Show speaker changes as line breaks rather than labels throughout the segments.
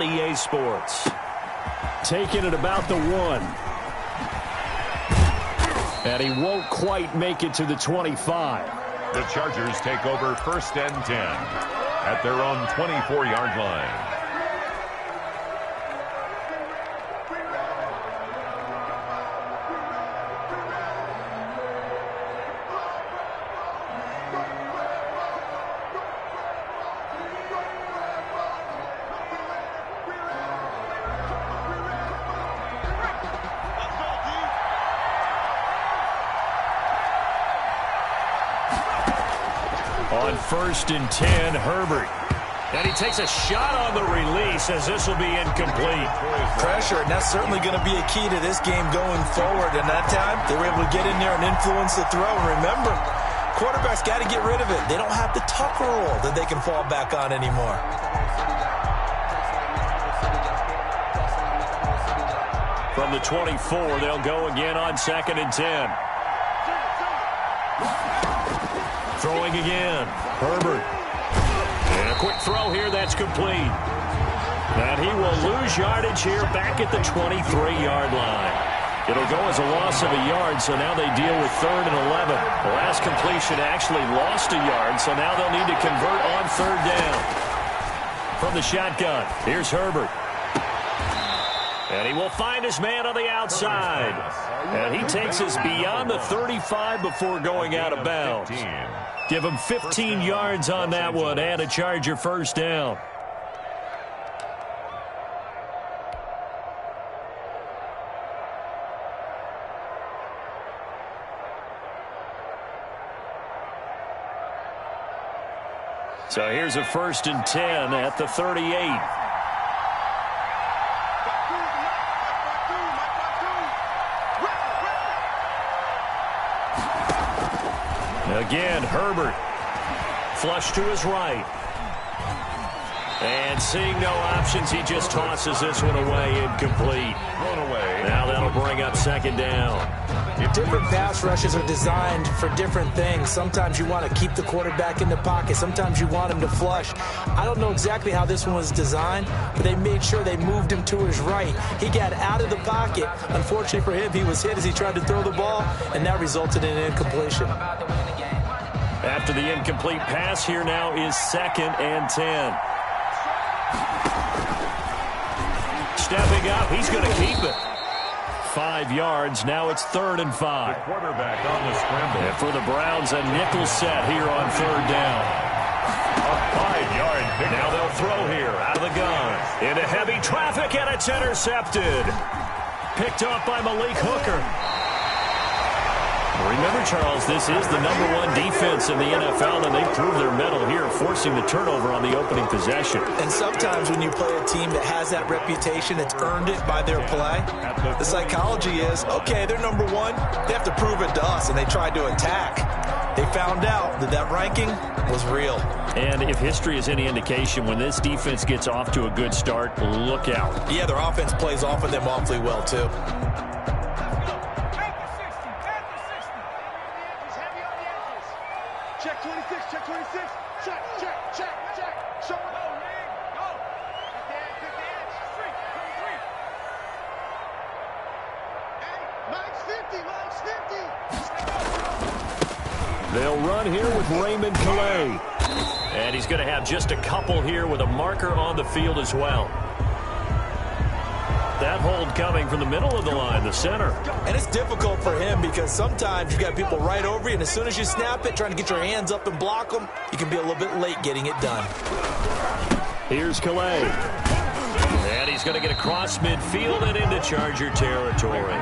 on EA Sports. Taking it about the 1. And he won't quite make it to the 25.
The Chargers take over 1st and 10 at their own 24-yard line.
On 1st and 10, Herbert. And he takes a shot on the release as this will be incomplete.
Pressure, and that's certainly going to be a key to this game going forward. And that time, they were able to get in there and influence the throw. And remember, quarterbacks got to get rid of it. They don't have the Tucker rule that they can fall back on anymore.
From the 24, they'll go again on 2nd and 10. Throwing again. Herbert. And a quick throw here that's complete. And he will lose yardage here back at the 23-yard line. It'll go as a loss of a yard, so now they deal with 3rd and 11. The last completion actually lost a yard, so now they'll need to convert on 3rd down. From the shotgun, here's Herbert. And he will find his man on the outside. And he takes us beyond the 35 before going out of bounds. Give him 15 yards on that one and a Charger 1st down. So here's a 1st and 10 at the 38. Again, Herbert. Flush to his right. And seeing no options, he just tosses this one away, incomplete. Now that'll bring up 2nd down.
Different pass rushes are designed for different things. Sometimes you want to keep the quarterback in the pocket. Sometimes you want him to flush. I don't know exactly how this one was designed, but they made sure they moved him to his right. He got out of the pocket. Unfortunately for him, he was hit as he tried to throw the ball, and that resulted in an incompletion.
After the incomplete pass, here now is 2nd and 10. Stepping up, he's going to keep it. 5 yards, now it's 3rd and 5.
The quarterback on the scramble.
And for the Browns, a nickel set here on 3rd down.
A 5-yard pick.
Now they'll throw here out of the gun. Into heavy traffic, and it's intercepted. Picked up by Malik Hooker. Remember, Charles, this is the #1 defense in the NFL, and they prove their mettle here, forcing the turnover on the opening possession.
And sometimes when you play a team that has that reputation, it's earned it by their play. The psychology is, okay, they're #1. They have to prove it to us, and they tried to attack. They found out that that ranking was real.
And if history is any indication, when this defense gets off to a good start, look out.
Yeah, their offense plays off of them awfully well, too.
Check 26, check 26. Check, check, check, check. Show it. Go, Rig. Go. Pick the edge. Free. Hey, Mike's 50, Mike's 50.
They'll run here with Raymond Calais. And he's going to have just a couple here with a marker on the field as well. That hold coming from the middle of the line, the center.
And it's difficult for him because sometimes you got people right over you, and as soon as you snap it, trying to get your hands up and block them, you can be a little bit late getting it done.
Here's Calais. And he's going to get across midfield and into Charger territory.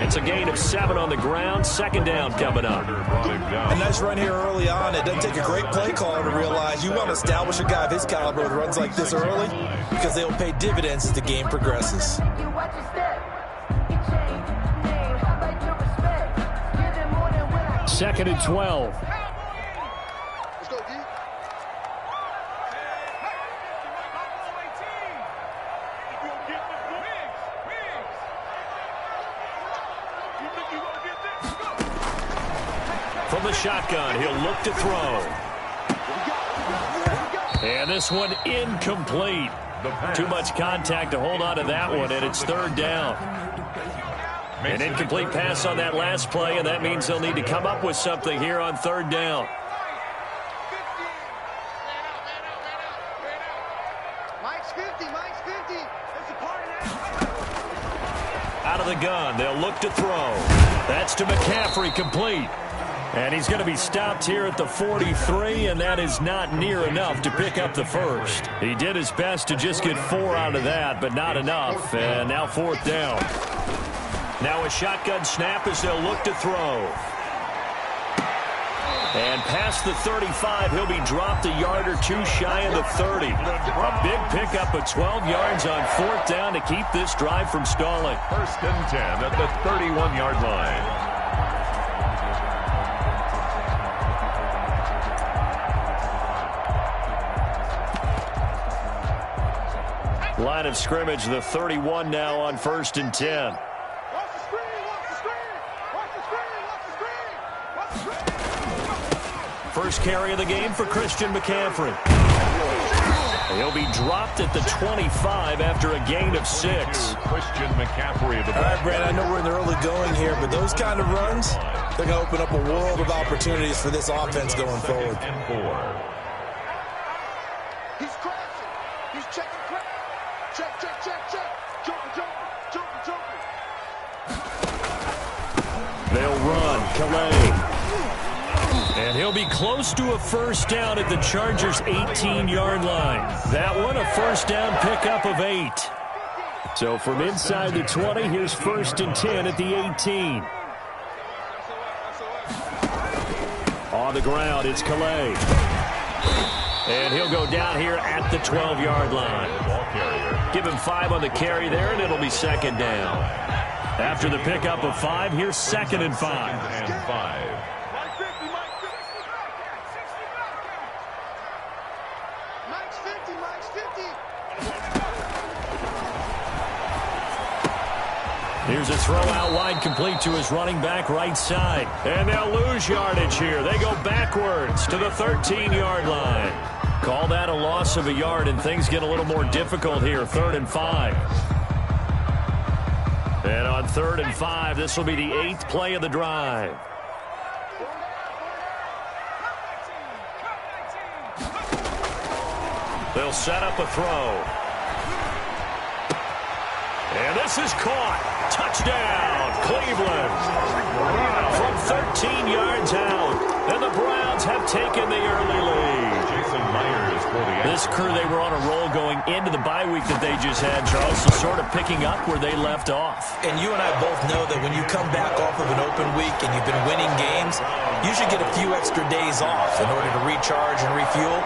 It's a gain of 7 on the ground. 2nd down coming up.
A nice run here early on. It doesn't take a great play caller to realize you want to establish a guy of his caliber with runs like this early because they will pay dividends as the game progresses.
Second and 12.
Let's go, D.
From the shotgun, he'll look to throw. And this one incomplete.
The pass.
Too much contact to hold on to that one, and it's third down. An incomplete pass on that last play, and that means they'll need to come up with something here on third down.
Mike's 50. It's a party now.
Out of the gun, they'll look to throw. That's to McCaffrey, complete. And he's going to be stopped here at the 43, and that is not near enough to pick up the first. He did his best to just get 4 out of that, but not enough. And now fourth down. Now a shotgun snap as they'll look to throw. And past the 35, he'll be dropped a yard or two shy of the 30. A big pickup of 12 yards on fourth down to keep this drive from stalling.
First and 10 at the 31-yard line.
Line of scrimmage, the 31 now on first and 10.
Watch the screen.
First carry of the game for Christian McCaffrey. He'll be dropped at the 25 after a gain of 6.
Christian McCaffrey.
All right, Brad, I know we're in the early going here, but those kind of runs, they're going to open up a world of opportunities for this offense going forward.
And 4.
He's crashing. He's checking crack. Check. Joker.
They'll run. Calais. And he'll be close to a first down at the Chargers' 18-yard line. That one, a first down pickup of 8. So from inside the 20, here's first and 10 at the 18. On the ground, it's Calais. And he'll go down here at the 12-yard line. Give him 5 on the carry there, and it'll be second down. After the pickup of 5, here's second and 5.
Mike's 50.
Here's a throw out wide, complete to his running back right side. And they'll lose yardage here. They go backwards to the 13-yard line. Call that a loss of a yard, and things get a little more difficult here. 3rd and 5. And on 3rd and 5, this will be the 8th play of the drive. They'll set up a throw. And this is caught. Touchdown, Cleveland. From 13 yards out. And the Browns have taken the early lead.
Jason Myers for the
This crew, they were on a roll going into the bye week that they just had, Charles, so sort of picking up where they left off.
And you and I both know that when you come back off of an open week and you've been winning games, you should get a few extra days off in order to recharge and refuel.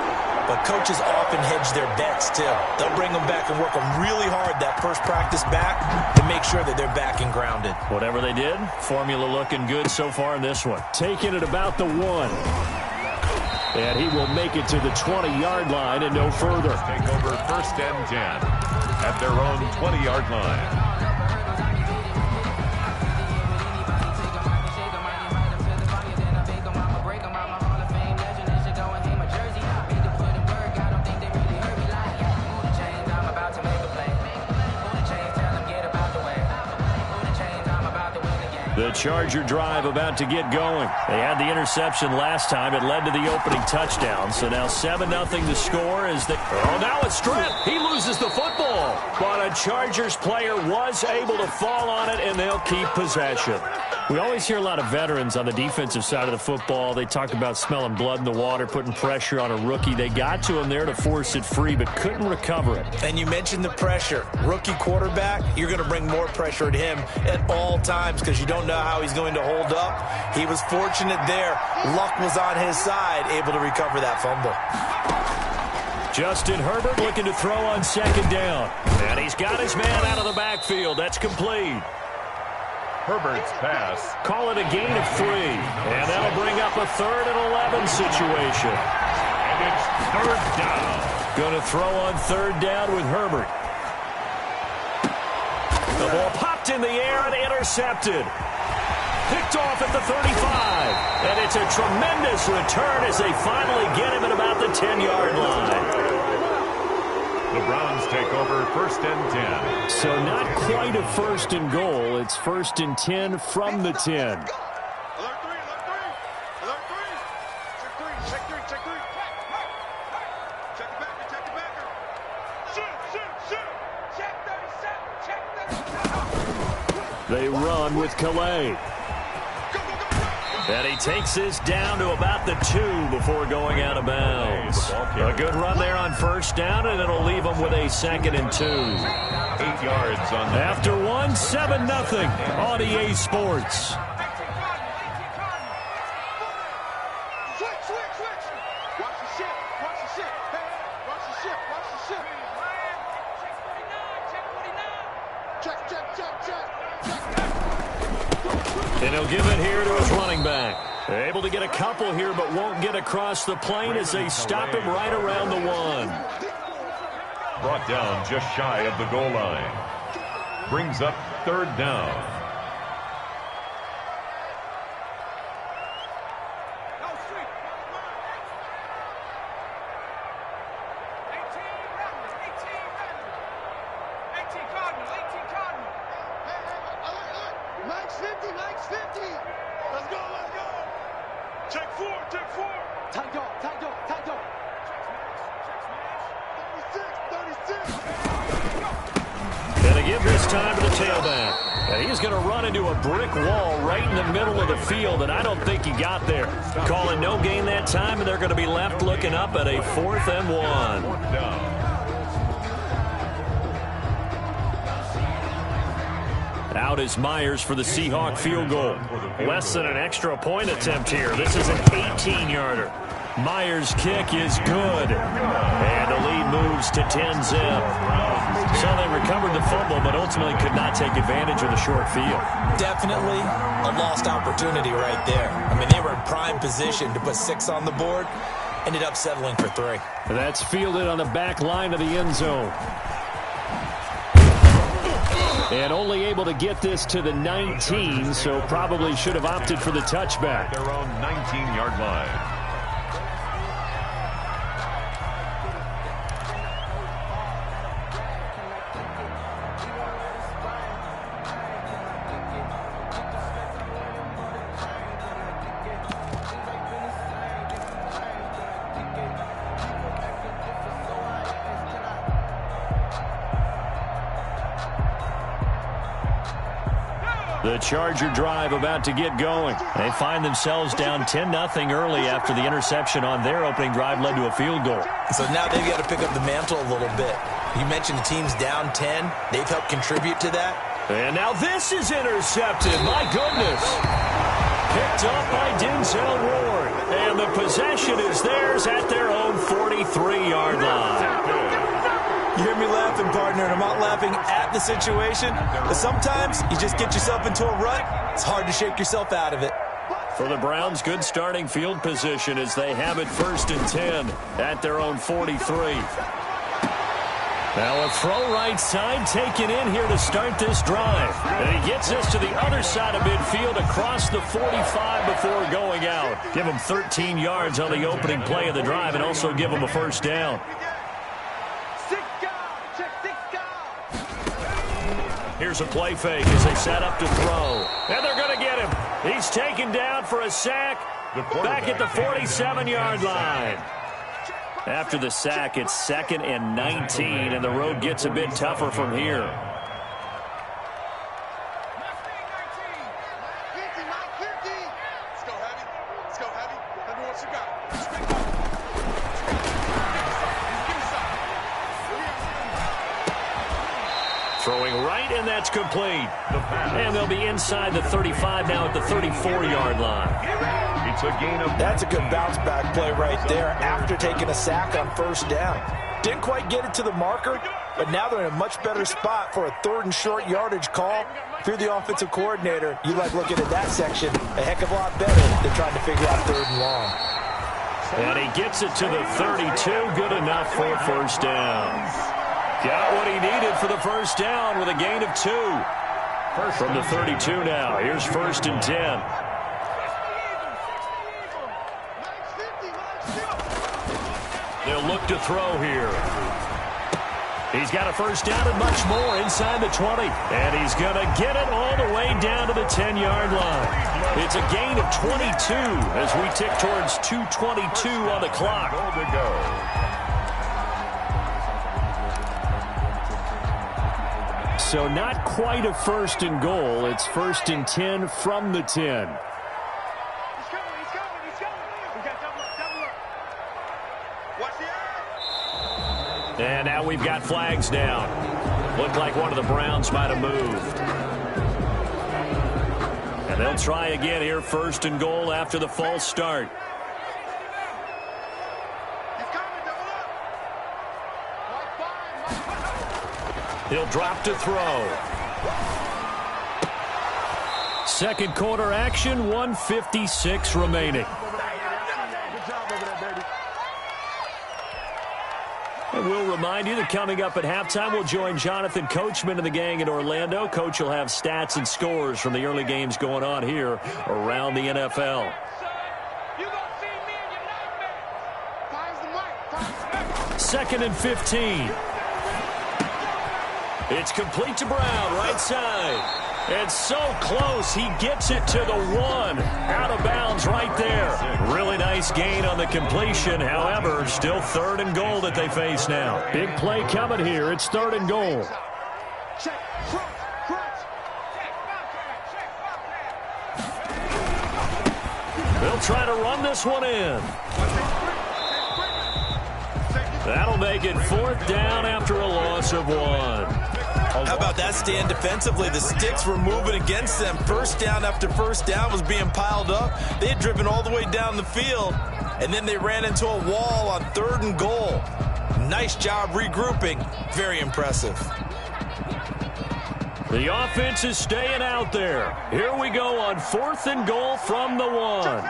But coaches often hedge their bets, too. They'll bring them back and work them really hard that first practice back to make sure that they're back and grounded.
Whatever they did, formula looking good so far in this one. Taking it about the 1. And he will make it to the 20-yard line and no further.
Take over first and 10 at their own 20-yard line.
The Charger drive about to get going. They had the interception last time. It led to the opening touchdown. So now 7-0 the score as they... Oh, now a strip. He loses the football. But a Chargers player was able to fall on it, and they'll keep possession. We always hear a lot of veterans on the defensive side of the football. They talk about smelling blood in the water, putting pressure on a rookie. They got to him there to force it free, but couldn't recover it.
And you mentioned the pressure. Rookie quarterback, you're going to bring more pressure at him at all times because you don't know how he's going to hold up. He was fortunate there. Luck was on his side, able to recover that fumble.
Justin Herbert looking to throw on second down. And he's got his man out of the backfield. That's complete.
Herbert's pass.
Call it a gain of 3. And that'll bring up a 3rd and 11 situation.
And it's 3rd down.
Going to throw on 3rd down with Herbert. The ball popped in the air and intercepted. Picked off at the 35. And it's a tremendous return as they finally get him at about the 10-yard line.
The Browns take over 1st and 10.
So not quite a 1st and goal. It's 1st and 10 from the 10.
Alert 3, alert 3. Alert 3. Check 3, check 3, check 3. Check the backer, check the backer. Shoot. Check 37, check 37.
They run with Calais. And he takes this down to about the 2 before going out of bounds. A good run there on 1st down, and it'll leave him with a 2nd and 2.
8 yards on the
After 1, 7-0 on EA Sports.
Switch. Watch the ship. Hey, watch the ship. Check.
And he'll give it here to his running back. Able to get a couple here, but won't get across the plane as they stop him right around the 1.
brought down just shy of the goal line. Brings up 3rd down.
Max 50. Let's go. Check 4. Tight dog. 36.
Gonna give this time to the tailback. And he's going to run into a brick wall right in the middle of the field, and I don't think he got there. Calling no gain that time, and they're going to be left looking up at a 4th and 1.
4th down.
Out is Myers for the Seahawk field goal. Less than an extra point attempt here. This is an 18-yarder. Myers' kick is good. And the lead moves to 10-zip. So they recovered the fumble, but ultimately could not take advantage of the short field.
Definitely a lost opportunity right there. I mean, they were in prime position to put 6 on the board. Ended up settling for 3.
That's fielded on the back line of the end zone. And only able to get this to the 19, so probably should have opted for the touchback.
Their own 19-yard line.
The Charger drive about to get going. They find themselves down 10-0 early after the interception on their opening drive led to a field goal.
So now they've got to pick up the mantle a little bit. You mentioned the team's down 10. They've helped contribute to that.
And now this is intercepted. My goodness. Picked up by Denzel Ward. And the possession is theirs at their own 43-yard line.
You hear me laughing, partner, and I'm not laughing at the situation. But sometimes you just get yourself into a rut. It's hard to shake yourself out of it.
For the Browns, good starting field position as they have it 1st and 10 at their own 43. Now a throw right side taken in here to start this drive. And he gets this to the other side of midfield across the 45 before going out. Give him 13 yards on the opening play of the drive and also give him a 1st down. Here's a play fake as they set up to throw. And they're going to get him. He's taken down for a sack back at the 47-yard line. After the sack, it's 2nd and 19, and the road gets a bit tougher from here.
Let's go heavy. Let me what you got.
Throwing right, and that's complete. And they'll be inside the 35 now at the 34-yard line.
It's a gain of...
That's a good bounce-back play right there after taking a sack on 1st down. Didn't quite get it to the marker, but now they're in a much better spot for a 3rd and short yardage call. Through the offensive coordinator, you like looking at that section a heck of a lot better than trying to figure out 3rd and long.
And he gets it to the 32. Good enough for a 1st down. Got what he needed for the 1st down with a gain of 2. From the 32 now. Here's 1st and 10. They'll look to throw here. He's got a first down and much more inside the 20. And he's going to get it all the way down to the 10-yard line. It's a gain of 22 as we tick towards 2:22 on the clock.
Goal to go.
So not quite a first and goal. It's first and 10 from the 10.
He's coming. We got double up. Watch the eye.
And now we've got flags down. Looked like one of the Browns might have moved. And they'll try again here, first and goal after the false start.
He's coming. Double up.
He'll drop to throw. Second quarter action, 1:56 remaining. And we'll remind you that coming up at halftime, we'll join Jonathan Coachman and the gang in Orlando. Coach will have stats and scores from the early games going on here around the NFL.
You gonna see me in your nightmares. Time's the mic.
Second and 15. It's complete to Brown, right side. And so close, he gets it to the 1. Out of bounds right there. Really nice gain on the completion. However, still third and goal that they face now. Big play coming here. It's third and goal.
Check. Crunch.
They'll try to run this one in. That'll make it fourth down after a loss of 1.
How about that stand defensively? The sticks were moving against them. First down after first down was being piled up. They had driven all the way down the field, and then they ran into a wall on third and goal. Nice job regrouping. Very impressive.
The offense is staying out there. Here we go on fourth and goal from the 1.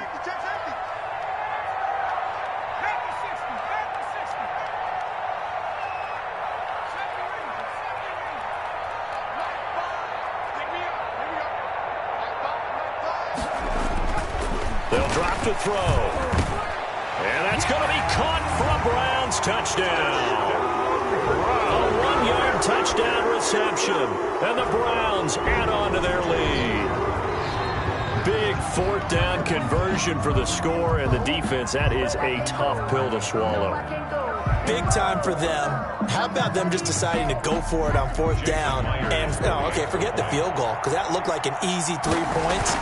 To throw. And that's going to be caught for a Browns touchdown. A 1-yard touchdown reception. And the Browns add on to their lead. Big fourth down conversion for the score, and the defense, that is a tough pill to swallow.
Big time for them. How about them just deciding to go for it on fourth down? And, forget the field goal, because that looked like an easy 3 points.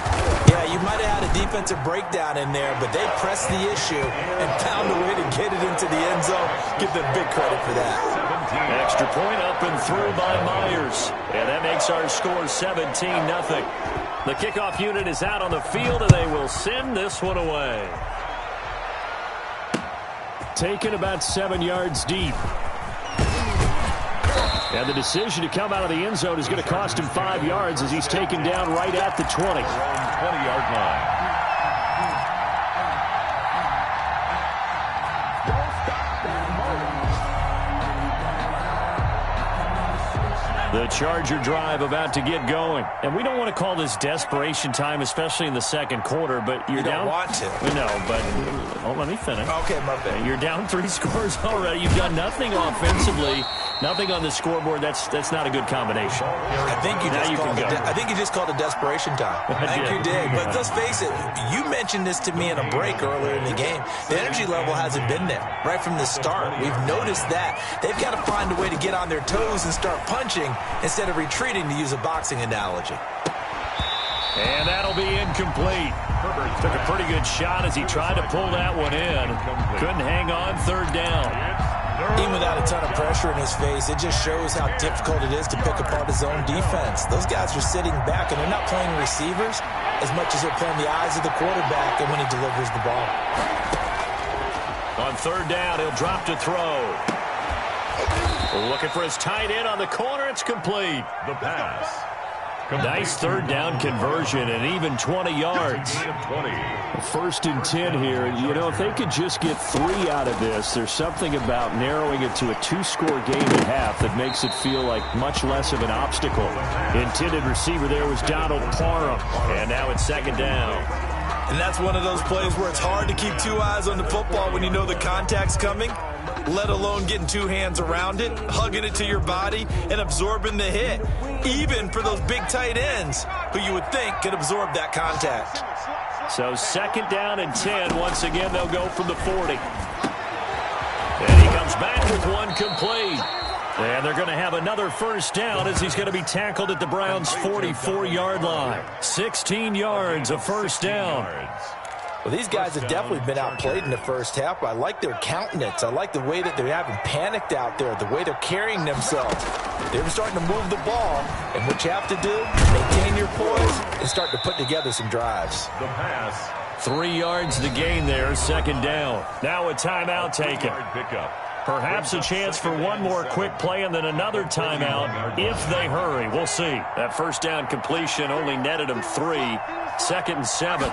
Yeah, you might have had a defensive breakdown in there, but they pressed the issue and found a way to get it into the end zone. Give them big credit for that.
Extra point up and through by Myers. And that makes our score 17-0. The kickoff unit is out on the field, and they will send this one away. Taken about 7 yards deep. And the decision to come out of the end zone is going to cost him 5 yards as he's taken down right at the 20.
20-yard line.
The Charger drive about to get going. And we don't want to call this desperation time, especially in the second quarter, but you're down.
You don't want to.
No, but let me finish.
Okay, my bad.
You're down 3 scores already. You've done nothing offensively, nothing on the scoreboard. That's not a good combination.
I think you just called it desperation time. I think you did. But let's face it, you mentioned this to me in a break earlier in the game. The energy level hasn't been there right from the start. We've noticed that. They've got to find a way to get on their toes and start punching instead of retreating, to use a boxing analogy.
And that'll be incomplete. Took a pretty good shot as he tried to pull that one in. Couldn't hang on third down.
Even without a ton of pressure in his face, it just shows how difficult it is to pick apart his own defense. Those guys are sitting back, and they're not playing receivers as much as they're playing the eyes of the quarterback and when he delivers the ball.
On third down, he'll drop to throw. Looking for his tight end on the corner. It's complete.
The pass.
Nice third down conversion and even 20 yards.
20.
First and 10 here. You know, if they could just get 3 out of this, there's something about narrowing it to a 2-score game at half that makes it feel like much less of an obstacle. Intended receiver there was Donald Parham. And now it's second down.
And that's one of those plays where it's hard to keep 2 eyes on the football when you know the contact's coming. let alone getting two hands around it, hugging it to your body, and absorbing the hit, even for those big tight ends who you would think could absorb that contact.
So 2nd down and 10. Once again, they'll go from the 40. And he comes back with one complete. And they're going to have another first down as he's going to be tackled at the Browns' 44-yard line. 16 yards, a first down.
Well, these guys have definitely been outplayed in the first half, but I like their countenance. I like the way that they're having panicked out there, the way they're carrying themselves. They're starting to move the ball, and what you have to do, maintain your poise and start to put together some drives.
The pass.
3 yards to gain there, 2nd down. Now a timeout taken.
Pickup.
Perhaps a chance for one more quick play and then another timeout if they hurry. We'll see. That first down completion only netted them 3. 2nd and 7.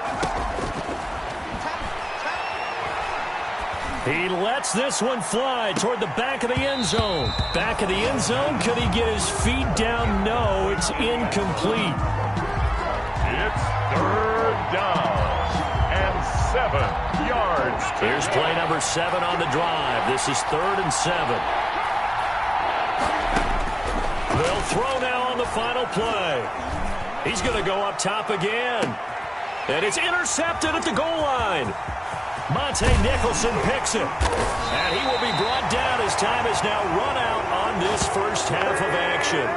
He lets this one fly toward the back of the end zone. Back of the end zone. Could he get his feet down? No, it's incomplete.
It's 3rd down and 7 yards.
Here's play number 7 on the drive. This is 3rd and 7. They'll throw now on the final play. He's going to go up top again. And it's intercepted at the goal line. Monte Nicholson picks it. And he will be brought down as time is now run out on this first half of action.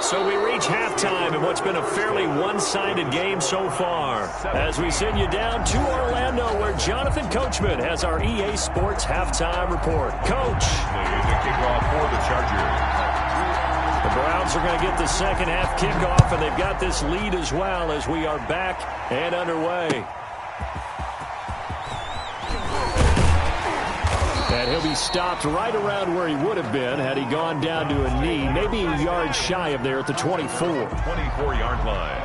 So we reach halftime in what's been a fairly one-sided game so far. As we send you down to Orlando, where Jonathan Coachman has our EA Sports halftime report. Coach.
The kickoff for the Chargers.
The Browns are going to get the second half kickoff, and they've got this lead as well as we are back and underway. And he'll be stopped right around where he would have been had he gone down to a knee, maybe a yard shy of there at the 24.
24-yard line.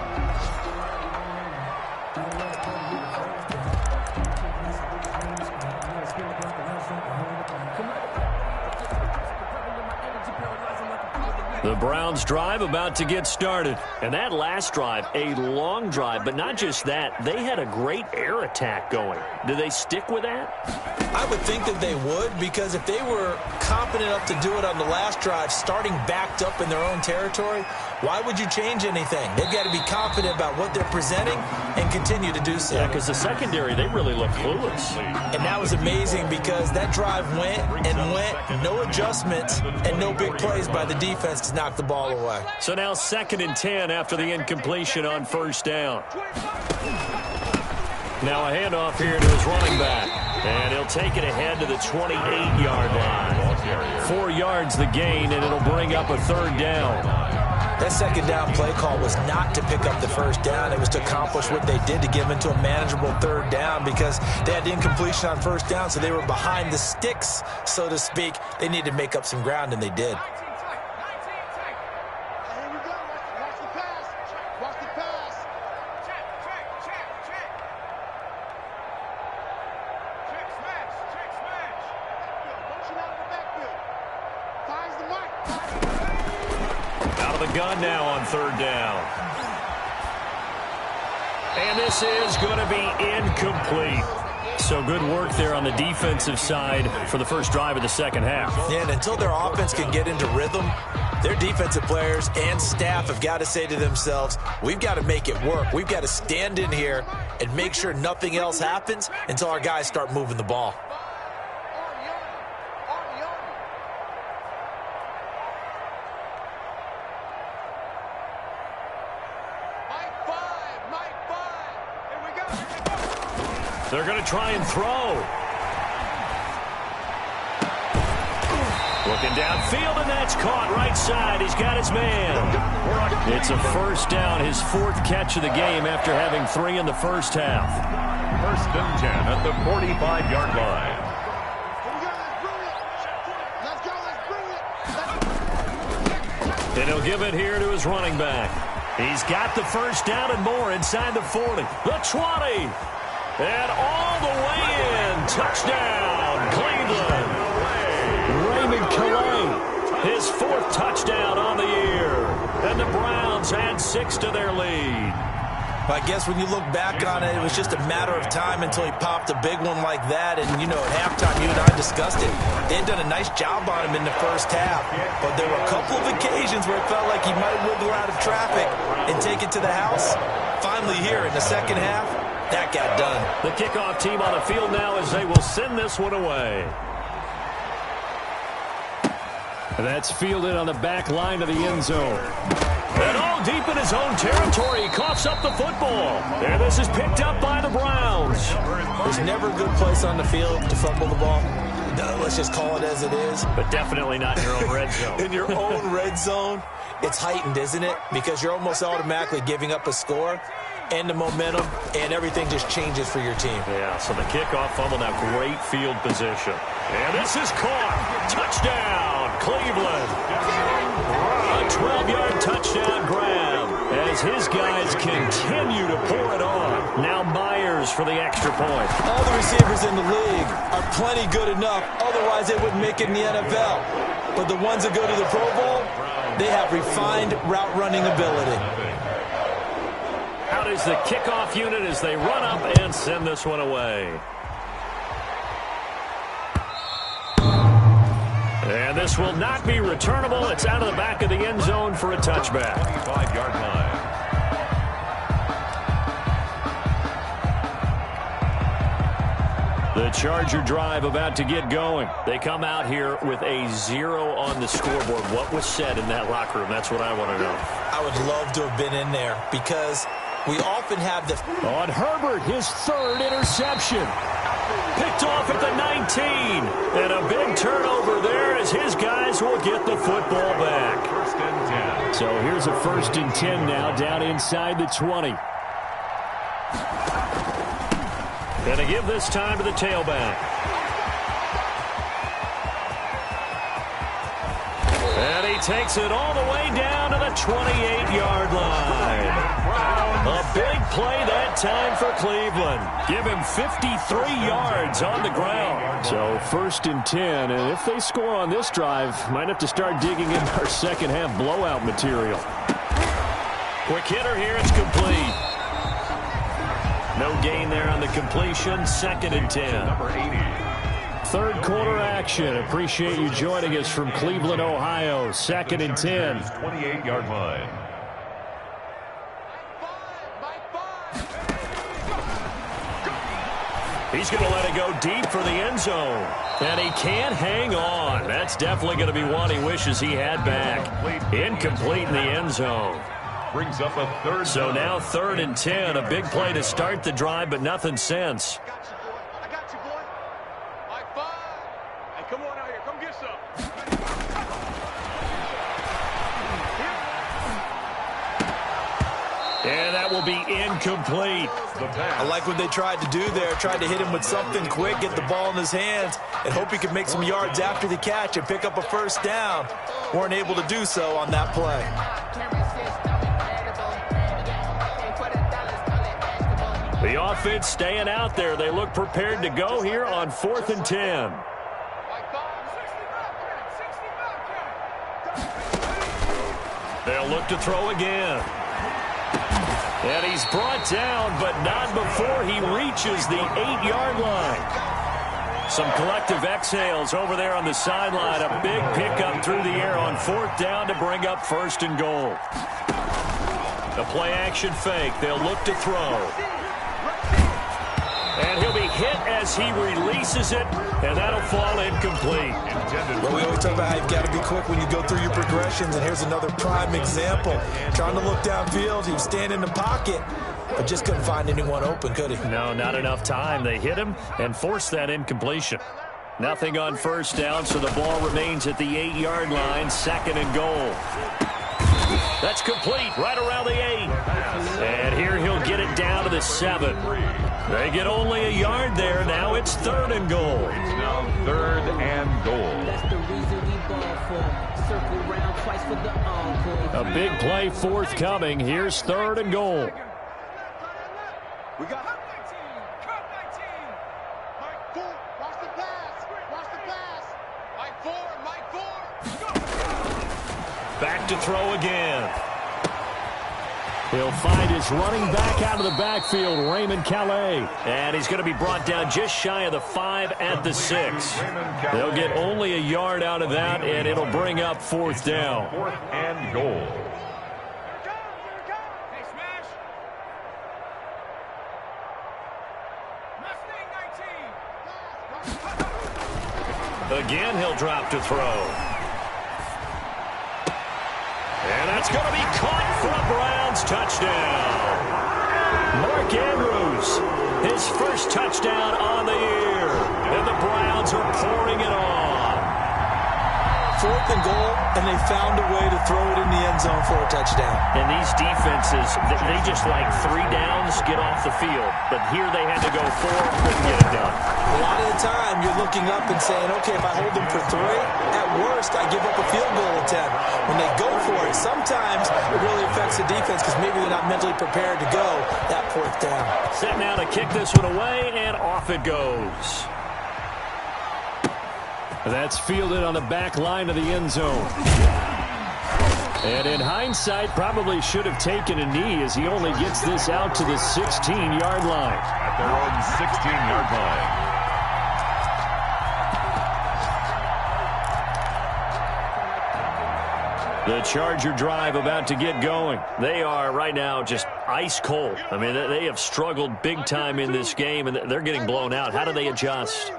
The Browns drive about to get started. And that last drive, a long drive, but not just that, they had a great air attack going. Do they stick with that?
I would think that they would, because if they were confident enough to do it on the last drive, starting backed up in their own territory, why would you change anything? They've got to be confident about what they're presenting and continue to do so.
Yeah, because the secondary, they really look clueless.
And that was amazing because that drive went and went, no adjustments and no big plays by the defense to knock the ball away.
So now 2nd and 10 after the incompletion on first down. Now a handoff here to his running back. And he'll take it ahead to the 28-yard line. 4 yards the gain, and it'll bring up a 3rd down.
That second down play call was not to pick up the first down. It was to accomplish what they did to get them into a manageable 3rd down because they had the incompletion on first down, so they were behind the sticks, so to speak. They needed to make up some ground, and they did.
Gun now on 3rd down. And this is going to be incomplete. So good work there on the defensive side for the first drive of the second half.
Yeah, and until their offense can get into rhythm, their defensive players and staff have got to say to themselves, we've got to make it work. We've got to stand in here and make sure nothing else happens until our guys start moving the ball.
They're going to try and throw. Looking downfield, and that's caught right side. He's got his man. It's a first down, his 4th catch of the game after having 3 in the first half.
1st and 10 at the 45-yard line.
And he'll give it here to his running back. He's got the first down and more inside the 40. The 20. And all the way in. Touchdown, Cleveland. Raymond Calais, his 4th touchdown on the year. And the Browns add 6 to their lead.
Well, I guess when you look back on it, it was just a matter of time until he popped a big one like that. And, you know, at halftime, you and I discussed it. They had done a nice job on him in the first half. But there were a couple of occasions where it felt like he might wiggle out of traffic and take it to the house. Finally here in the second half, that got done.
The kickoff team on the field now as they will send this one away. That's fielded on the back line of the end zone. And all deep in his own territory, he coughs up the football. And this is picked up by the Browns.
There's never a good place on the field to fumble the ball. No, let's just call it as it is.
But definitely not in your own red zone.
In your own red zone, it's heightened, isn't it? Because you're almost automatically giving up a score and the momentum, and everything just changes for your team.
Yeah, so the kickoff fumble now, great field position. And this is caught. Touchdown, Cleveland. A 12-yard touchdown grab as his guys continue to pour it on. Now Myers for the extra point.
All the receivers in the league are plenty good enough, otherwise they wouldn't make it in the NFL. But the ones that go to the Pro Bowl, they have refined route running ability.
Out is the kickoff unit as they run up and send this one away. And this will not be returnable. It's out of the back of the end zone for a touchback.
25-yard line.
The Charger drive about to get going. They come out here with a 0 on the scoreboard. What was said in that locker room? That's what I want to know.
I would love to have been in there because we often have the...
On Herbert, his third interception. Picked off at the 19. And a big turnover there as his guys will get the football back.
First and 10.
So here's a 1st and 10 now down inside the 20. And to give this time to the tailback. And he takes it all the way down to the 28-yard line. A big play that time for Cleveland. Give him 53 yards on the ground. So 1st and 10, and if they score on this drive, might have to start digging in our second half blowout material. Quick hitter here, it's complete. No gain there on the completion, 2nd and 10.
Number 80.
Third quarter action. Appreciate you joining us from Cleveland, Ohio. 2nd and 10.
28-yard line.
He's going to let it go deep for the end zone. And he can't hang on. That's definitely going to be one he wishes he had back. Incomplete in the end zone.
Brings up a third.
So now 3rd and 10. A big play to start the drive, but nothing since.
I got you, boy. High five. Hey, come on out here. Come get some.
And that will be incomplete.
I like what they tried to do there. Tried to hit him with something quick, get the ball in his hands, and hope he could make some yards after the catch and pick up a 1st down. Weren't able to do so on that play.
The offense staying out there. They look prepared to go here on 4th and 10. They'll look to throw again. And he's brought down, but not before he reaches the 8-yard line. Some collective exhales over there on the sideline. A big pickup through the air on 4th down to bring up 1st and goal. The play-action fake. They'll look to throw. And he'll be hit as he releases it, and that'll fall incomplete.
Well, we always talk about how you've got to be quick when you go through your progressions, and here's another prime example. Trying to look downfield, he was standing in the pocket, but just couldn't find anyone open, could he?
No, not enough time. They hit him and forced that incompletion. Nothing on 1st down, so the ball remains at the 8-yard line, 2nd and goal. That's complete right around the 8. And here he'll get it down to the 7. They get only a yard there. Now it's 3rd and goal.
It's now 3rd and goal.
That's the reason we ball for. Circle round twice for the encore.
A big play forthcoming. Here's 3rd and goal.
We got Cut 19. Mike 4. Watch the pass. Watch the pass. Mike 4. Mike 4.
Back to throw again. He'll find his running back out of the backfield, Raymond Calais. And he's going to be brought down just shy of the 5 at the 6. They'll get only a yard out of that, and it'll bring up 4th down.
4th and goal.
Again, he'll drop to throw. And that's going to be caught for a Browns touchdown. Mark Andrews, his first touchdown on the year. And the Browns are pouring it on.
4th and goal, and they found a way to throw it in the end zone for a touchdown.
And these defenses, they just like 3 downs, get off the field. But here they had to go 4, couldn't get it done.
A lot of the time, you're looking up and saying, okay, if I hold them for 3, at worst, I give up a field goal attempt. When they go for it, sometimes it really affects the defense because maybe they're not mentally prepared to go that 4th down.
Set now to kick this one away, and off it goes. That's fielded on the back line of the end zone. And in hindsight, probably should have taken a knee as he only gets this out to the 16-yard line.
At their own 16-yard line.
The Charger drive about to get going. They are right now just ice cold. I mean, they have struggled big time in this game, and they're getting blown out. How do they adjust?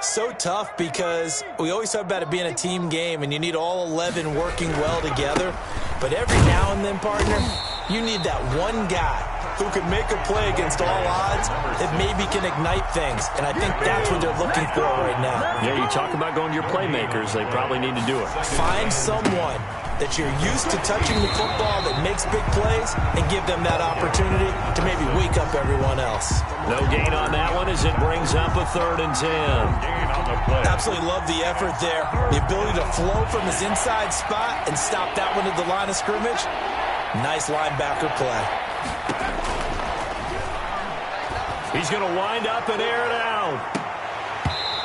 So tough because we always talk about it being a team game, and you need all 11 working well together. But every now and then, partner, you need that one guy who can make a play against all odds that maybe can ignite things. And I think that's what they're looking for right now.
Yeah, you talk about going to your playmakers. They probably need to do it.
Find someone that you're used to touching the football that makes big plays and give them that opportunity to maybe wake up everyone else.
No gain on that one as it brings up a 3rd and 10.
Gain on the play.
Absolutely love the effort there. The ability to flow from his inside spot and stop that one at the line of scrimmage. Nice linebacker play.
He's going to wind up and air it out.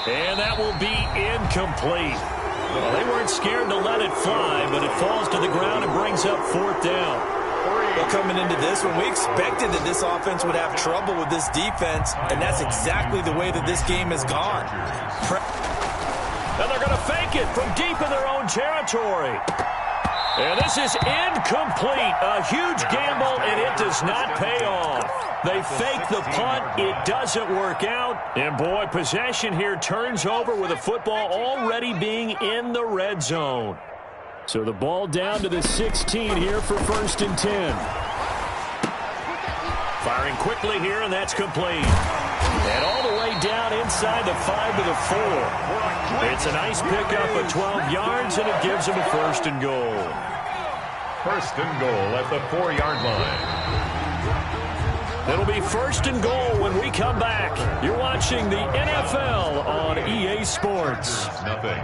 And that will be incomplete. Well, they weren't scared to let it fly, but it falls to the ground and brings up 4th down.
Well, coming into this one, we expected that this offense would have trouble with this defense, and that's exactly the way that this game has gone.
And they're going to fake it from deep in their own territory. And this is incomplete. A huge gamble, and it does not pay off. They fake the punt. It doesn't work out. And, boy, possession here turns over with a football already being in the red zone. So the ball down to the 16 here for 1st and 10. Firing quickly here, and that's complete. And all the way down inside the 5 to the 4. It's a nice pickup of 12 yards, and it gives them a 1st and goal.
1st and goal at the 4-yard line.
It'll be 1st and goal when we come back. You're watching the NFL on EA Sports.
Nothing.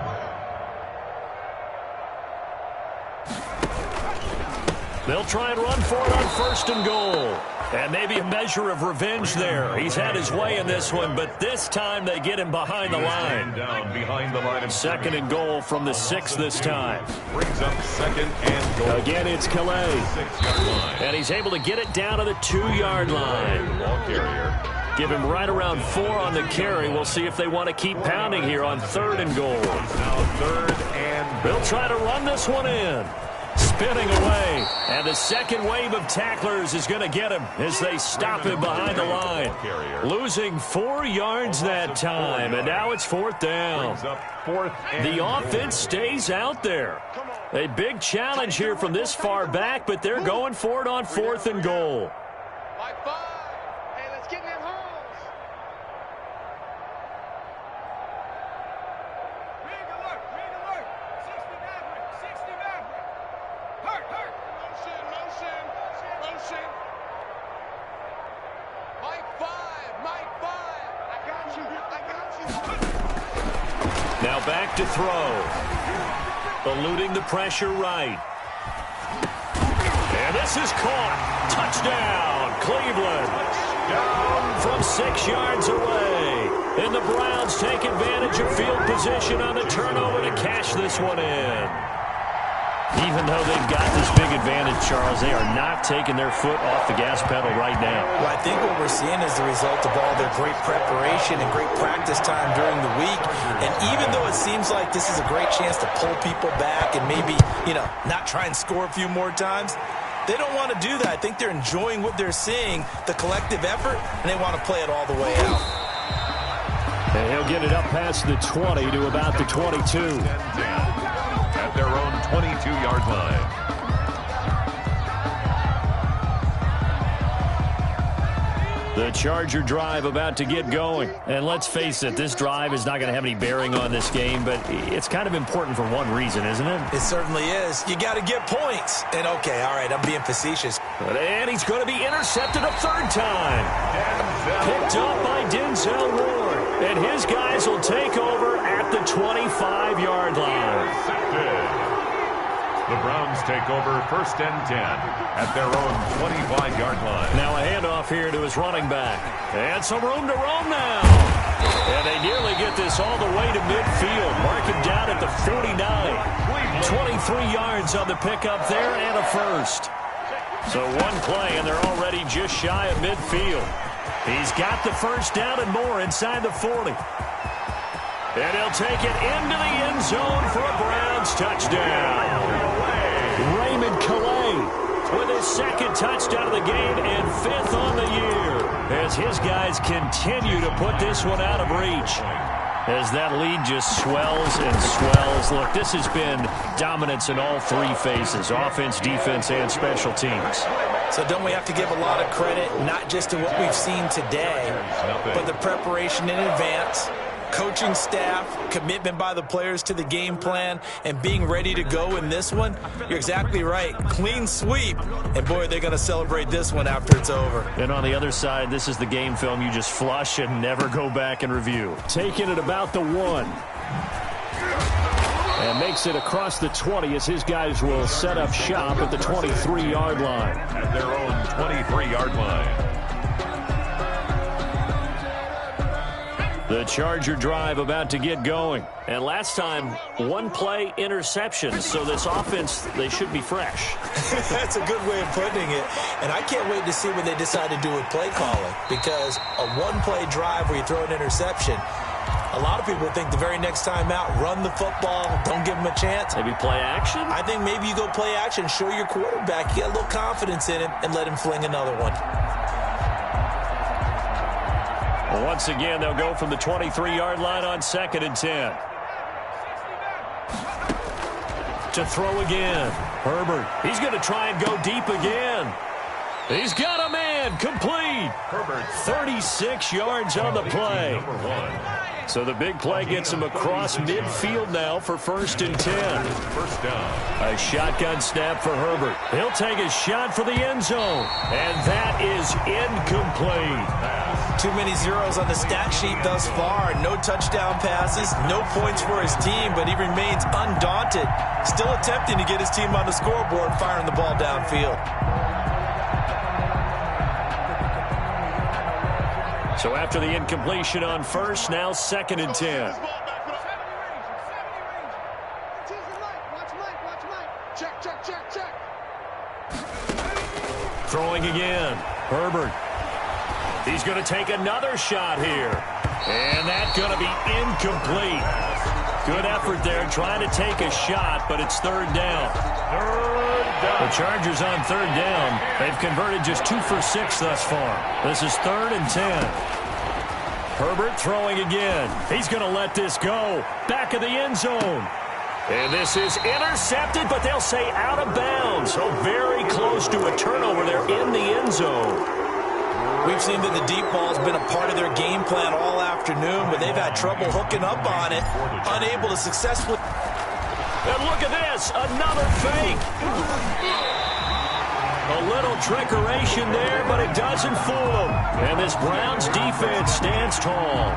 They'll try and run for it on 1st and goal. And maybe a measure of revenge there. He's had his way in this one, but this time they get him behind the line.
Down behind the line of
2nd and goal from the 6 this time.
Brings up 2nd and goal.
Again, it's Calais.
6-yard line.
And he's able to get it down to the 2-yard line.
Ball carrier.
Give him right around 4 on the carry. We'll see if they want to keep pounding here on 3rd and goal.
Now 3rd and
They'll try to run this one in. Spinning away. And the second wave of tacklers is going to get him as they stop him behind the line. Losing 4 yards that time. And now it's 4th down. The offense stays out there. A big challenge here from this far back, but they're going for it on 4th and goal.
Hey, let's get in them holes. Ring alert. 60 Maverick. Hurt. Motion. Mike 5. I got you.
Now back to throw. Eluding the pressure right. And this is caught. Touchdown, Cleveland. Down from 6 yards away. And the Browns take advantage of field position on the turnover to cash this one in. Even though they've got this big advantage, Charles, they are not taking their foot off the gas pedal right now.
Well, I think what we're seeing is the result of all their great preparation and great practice time during the week. And even though it seems like this is a great chance to pull people back and maybe, not try and score a few more times, they don't want to do that. I think they're enjoying what they're seeing, the collective effort, and they want to play it all the way out.
And he'll get it up past the 20 to about the 22.
At their own 22-yard line.
The Charger drive about to get going. And let's face it, this drive is not going to have any bearing on this game, but it's kind of important for one reason, isn't it?
It certainly is. You got to get points. And okay, all right, I'm being facetious.
And he's going to be intercepted a third time. Picked up by Denzel Ward. And his guys will take over at the 25-yard line.
The Browns take over 1st and 10 at their own 25-yard line.
Now a handoff here to his running back. And some room to roam now. And they nearly get this all the way to midfield. Mark him down at the 49. 23 yards on the pickup there and a first. So one play and they're already just shy of midfield. He's got the first down and more inside the 40. And he'll take it into the end zone for a Browns touchdown. Raymond Calais with his second touchdown of the game and 5th on the year as his guys continue to put this one out of reach. As that lead just swells and swells. Look, this has been dominance in all three phases, offense, defense, and special teams.
So don't we have to give a lot of credit, not just to what we've seen today, but the preparation in advance, coaching staff, commitment by the players to the game plan, and being ready to go in this one? You're exactly right. Clean sweep. And, boy, they're going to celebrate this one after it's over.
And on the other side, this is the game film you just flush and never go back and review. Taking it about the 1. And makes it across the 20 as his guys will set up shop at the 23-yard line.
At their own 23-yard line.
The Charger drive about to get going. And last time, one play interception. So this offense, they should be fresh.
That's a good way of putting it. And I can't wait to see what they decide to do with play calling. Because a one-play drive where you throw an interception, a lot of people think the very next time out, run the football, don't give them a chance.
Maybe play action?
I think maybe you go play action, show your quarterback, get a little confidence in him, and let him fling another one.
Once again, they'll go from the 23-yard line on 2nd and 10. To throw again. Herbert. He's going to try and go deep again. He's got a man. Complete.
Herbert.
36 yards on the play.
Number 1.
So the big play gets him across midfield now for 1st and 10.
First down.
A shotgun snap for Herbert. He'll take a shot for the end zone. And that is incomplete.
Too many zeros on the stat sheet thus far. No touchdown passes, no points for his team, but he remains undaunted. Still attempting to get his team on the scoreboard, firing the ball downfield.
So after the incompletion on first, now 2nd and 10. Throwing again. Herbert. He's going to take another shot here. And that's going to be incomplete. Good effort there trying to take a shot, but it's 3rd down. The Chargers on 3rd down. They've converted just 2 for 6 thus far. This is 3rd and 10. Herbert throwing again. He's going to let this go. Back of the end zone. And this is intercepted, but they'll say out of bounds. So very close to a turnover there in the end zone.
We've seen that the deep ball has been a part of their game plan all afternoon, but they've had trouble hooking up on it, unable to successfully.
And look at this, another fake. A little trickeration there, but it doesn't fool them. And this Browns defense stands tall.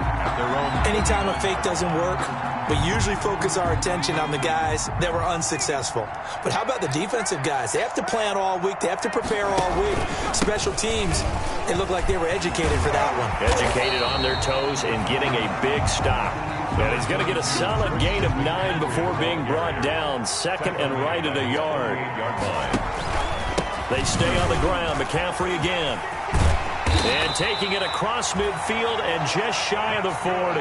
Anytime a fake doesn't work, we usually focus our attention on the guys that were unsuccessful. But how about the defensive guys? They have to plan all week. They have to prepare all week. Special teams, it looked like they were educated for that one.
Educated on their toes and getting a big stop. And he's going to get a solid gain of 9 before being brought down. Second and right at a yard. They stay on the ground. McCaffrey again. And taking it across midfield and just shy of the 40.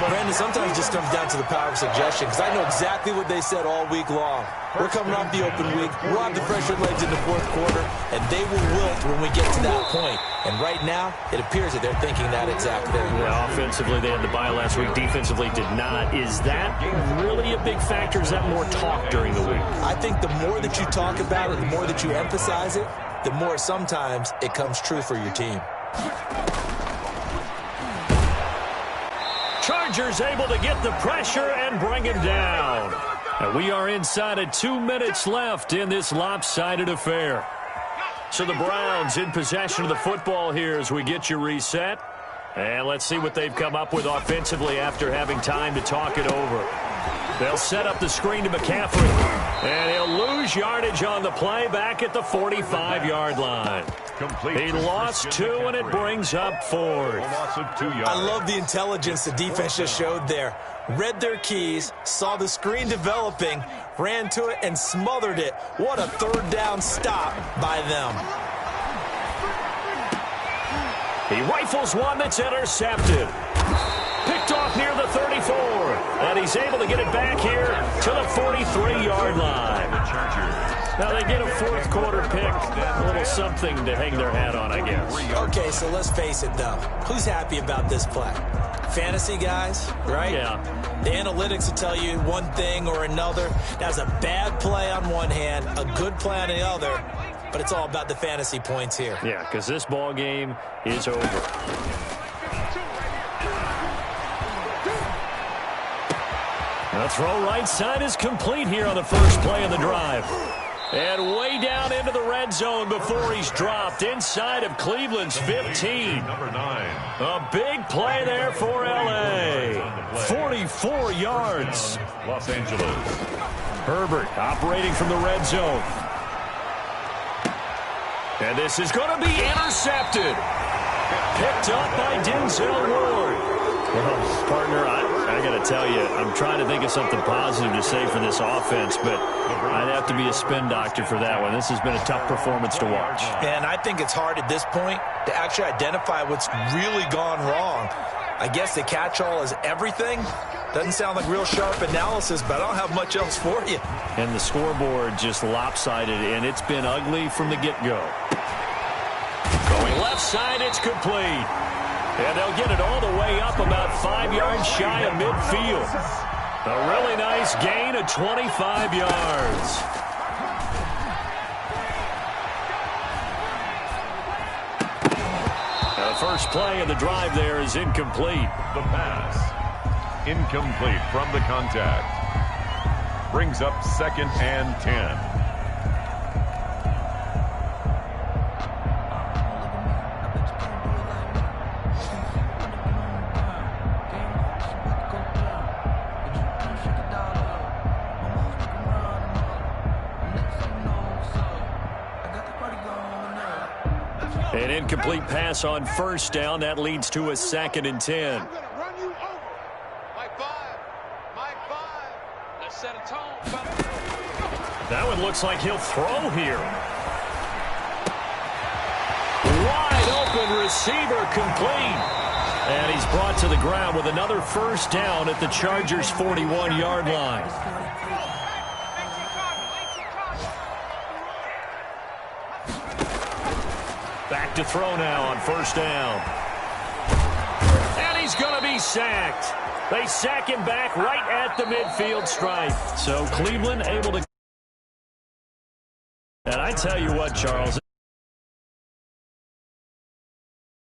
Brandon, sometimes it just comes down to the power of suggestion, because I know exactly what they said all week long. We're coming off the open week. We'll have the fresher legs in the fourth quarter, and they will wilt when we get to that point. And right now, it appears that they're thinking that exact thing.
Yeah, offensively, they had the bye last week. Defensively, did not. Is that really a big factor? Is that more talk during the week?
I think the more that you talk about it, the more that you emphasize it, the more sometimes it comes true for your team.
Chargers able to get the pressure and bring him down. And we are inside of 2 minutes left in this lopsided affair. So the Browns in possession of the football here as we get you reset. And let's see what they've come up with offensively after having time to talk it over. They'll set up the screen to McCaffrey. And he'll lose yardage on the play back at the 45-yard line. He lost 2, and it brings up 4th.
I love the intelligence the defense just showed there. Read their keys, saw the screen developing, ran to it, and smothered it. What a third down stop by them.
He rifles one that's intercepted. Picked off near the 34. And he's able to get it back here to the 43-yard line. Now they get a fourth quarter pick. A little something to hang their hat on, I guess.
Okay, so let's face it, though. Who's happy about this play? Fantasy guys, right?
Yeah.
The analytics will tell you one thing or another. That's a bad play on one hand, a good play on the other. But it's all about the fantasy points here.
Yeah, because this ball game is over. The throw right side is complete here on the first play of the drive. And way down into the red zone before he's dropped inside of Cleveland's 15.
Number 9.
A big play there for L.A. 44 yards.
Los Angeles.
Herbert operating from the red zone. And this is going to be intercepted. Picked up by Denzel Ward. Well, partner, I got to tell you, I'm trying to think of something positive to say for this offense, but I'd have to be a spin doctor for that one. This has been a tough performance to watch.
And I think it's hard at this point to actually identify what's really gone wrong. I guess the catch-all is everything. Doesn't sound like real sharp analysis, but I don't have much else for you.
And the scoreboard just lopsided, and it's been ugly from the get-go. Going left side, it's complete. And they'll get it all the way up about 5 yards shy of midfield. A really nice gain of 25 yards. Now the first play of the drive there is incomplete.
The pass. Incomplete from the contact. Brings up 2nd and 10.
An incomplete pass on first down. That leads to a 2nd and 10.
I'm going to run you over. Mike 5. Mike 5. Let's set a tone.
That one looks like he'll throw here. Wide open receiver complete. And he's brought to the ground with another first down at the Chargers' 41-yard line. Back to throw now on first down. And he's going to be sacked. They sack him back right at the midfield stripe. So Cleveland able to... And I tell you what, Charles...